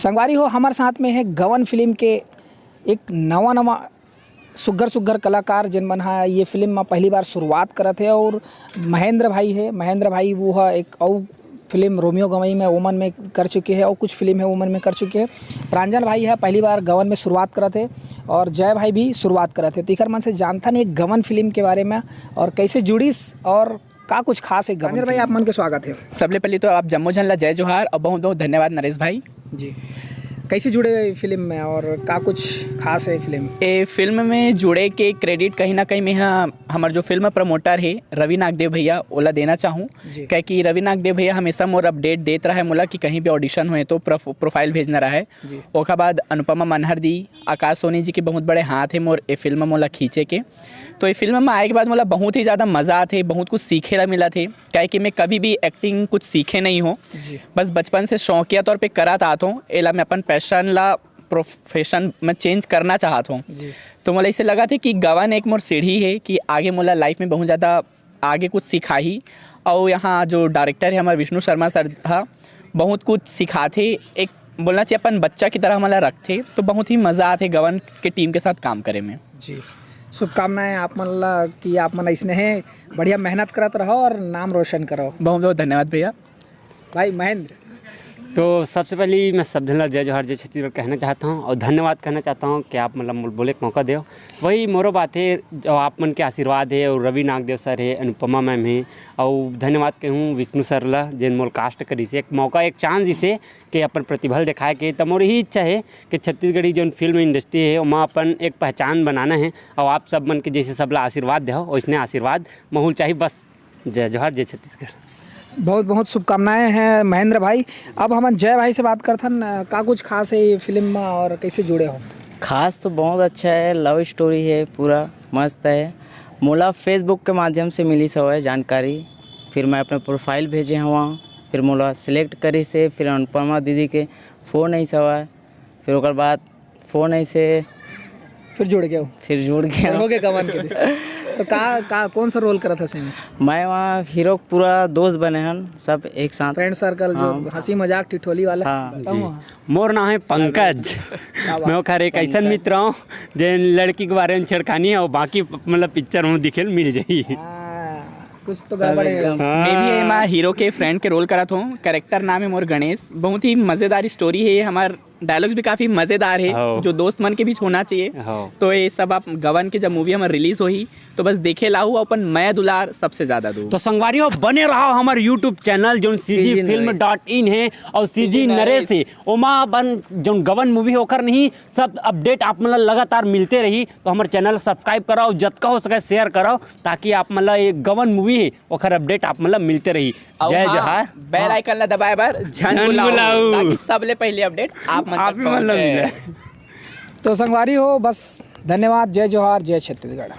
संगवारी हो हमारे साथ में है गवन फिल्म के एक नवा सुग्घर कलाकार जिन मन हा ये फिल्म में पहली बार शुरुआत करत है। और महेंद्र भाई वो है एक और फिल्म रोमियो गवई में ओमन में कर चुके हैं और कुछ फिल्म है ओमन में कर चुके हैं। प्रांजल भाई है पहली बार गवन में शुरुआत करत है और जय भाई भी शुरुआत करत है। तीखर मन से जानता नहीं गवन फिल्म के बारे में और कैसे जुड़ीस और का कुछ खास है। प्रांजल भाई आप मन के स्वागत है। सबले पहले तो आप जम्मू झनला जय जोहार और बहुत बहुत धन्यवाद नरेश भाई जी। कैसे जुड़े फिल्म में और का कुछ खास है फिल्म? ए फिल्म में जुड़े के क्रेडिट कहीं ना कहीं मैं हमारे जो फिल्म प्रमोटर है रवि नागदेव भैया ओला देना चाहूँ, क्या कि रवि नागदेव भैया हमेशा मोर अपडेट देते रहा है मोला कि कहीं भी ऑडिशन हुए तो प्रोफाइल भेजना रहा है। ओखा बाद अनुपमा मनहर दी आकाश सोनी जी के बहुत बड़े हाथ है मोर ए फिल्म मोला खींचे के। तो ये फिल्म में आए के बाद मोला बहुत ही ज़्यादा मज़ा आते, बहुत कुछ सीखे ला मिला थे, क्या कि मैं कभी भी एक्टिंग कुछ सीखे नहीं हूँ, बस बचपन से शौकिया तौर पे करत आता हूँ। एला मैं अपन पैशन ला प्रोफेशन में चेंज करना चाहता हूँ। तो मोला इसे लगा था कि गवन एक मोर सीढ़ी है कि आगे मोला लाइफ में बहुत ज़्यादा आगे कुछ सिखा ही। और यहाँ जो डायरेक्टर है हमारे विष्णु शर्मा सर था बहुत कुछ सिखाते, एक बोलना चाहिए अपन बच्चा की तरह मला रखते। तो बहुत ही मज़ा आते गवन के टीम के साथ काम करे में। जी शुभकामनाएं आप मन ला कि आप मन ऐसने है बढ़िया मेहनत करत रहो और नाम रोशन करो। बहुत बहुत धन्यवाद भैया। भाई महेंद्र, तो सबसे पहले मैं सब धन्यवाद जय जोहार जय छत्तीसगढ़ कहना चाहता हूँ और धन्यवाद कहना चाहता हूँ कि आप मतलब बोले के मौका दो। वही मोरो बात है जो आप मन के आशीर्वाद है और रवि नागदेव सर है, अनुपमा मैम है और धन्यवाद कहूँ विष्णु सर ला जिन मोल कास्ट करी से एक मौका एक चांस इसे कि अपन प्रतिभा दिखाए के। तो मोर यही इच्छा है कि छत्तीसगढ़ी जो फिल्म इंडस्ट्री है वहाँ अपन एक पहचान बनाना है और आप सब मन के जैसे सबला आशीर्वाद दो वैसने आशीर्वाद महूल चाहिए। बस जय जोहार जय छत्तीसगढ़। बहुत बहुत शुभकामनाएं हैं महेंद्र भाई। अब हम जय भाई से बात करथन, का कुछ खास है ये फिल्म में और कैसे जुड़े हो? खास तो बहुत अच्छा है, लव स्टोरी है, पूरा मस्त है। मोला फेसबुक के माध्यम से मिली सब है जानकारी, फिर मैं अपने प्रोफाइल भेजे वहाँ, फिर मोला सिलेक्ट करी से, फिर अनुपमा दीदी के फ़ोन ऐसा है, फिर ओकर बाद फ़ोन ऐसे फिर जुड़ गया फिर जुड़ गया हो गए गवन के। तो का कौन सा रोल करा था सही में? मैं वहाँ हीरो पूरा दोस्त बने हन सब एक साथ, फ्रेंड सर्कल जो हंसी मजाक ठिठोली वाला। हाँ मोर नाम है पंकज। मैं ओखर एक ऐसा मित्र हूँ जिन लड़की के बारे में छेड़खानी है और बाकी मतलब पिक्चर में दिखे मिल जाई। कुछ तो गड़बड़ है। मैं भी एमा हीरो के फ्रेंड के रोल करा था। कैरेक्टर नाम है मोर गणेश। बहुत ही मज़ेदार स्टोरी है, हमार डायलॉग्स भी काफ़ी मज़ेदार है जो दोस्त मन के बीच होना चाहिए। तो ये सब आप गवन के जब मूवी हमारे रिलीज हुई तो बस देखे लाहू अपन मैं दुलार सबसे ज़्यादा दूर। तो संगवारी बने रहो हमारे यूट्यूब चैनल जो CGFilm.in है और CG नरेश है ओमा बन जो गवन मूवी होकर नहीं सब अपडेट आप मतलब लगातार मिलते रही। तो हमारे चैनल सब्सक्राइब कराओ, जतका हो सके शेयर कराओ ताकि आप मतलब ये गवन मूवी है ओकर अपडेट आप मतलब मिलते रही। जय जोहार। बेल आइकन ला दबाए बार झन बुलाओ ताकि सबले पहले अपडेट आप मतलब मिले। तो संगवारी हो बस धन्यवाद। जय जोहार जय छत्तीसगढ़।